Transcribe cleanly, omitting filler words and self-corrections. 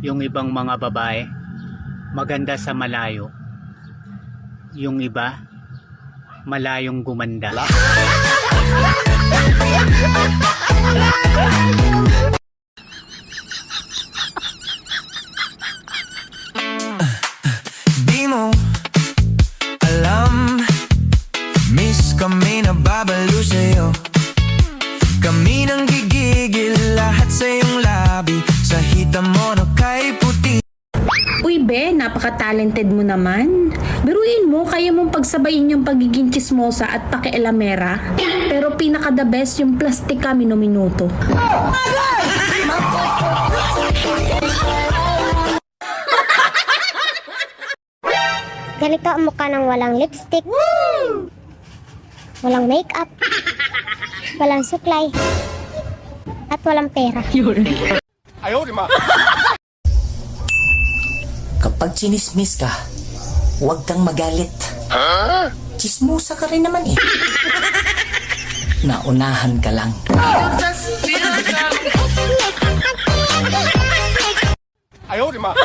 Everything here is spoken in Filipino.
Yung ibang mga babae, maganda sa malayo. Yung iba, malayong gumanda. Di mo alam, miss kami na babalo sa'yo. Kami nang gigigil lahat sa iyong labi. Sa hita mo na kay puti. Uy be, napaka-talented mo naman. Biruin mo, kaya mong pagsabayin yung pagiging chismosa at pakialamera. Pero pinaka-the best yung plastika minuto. Ganito ang mukha ng walang lipstick, walang makeup, walang suklay, at walang pera. Kapag chinismis ka, huwag kang magalit. Chismosa ka rin naman eh. Naunahan ka lang. Ayaw, di ma.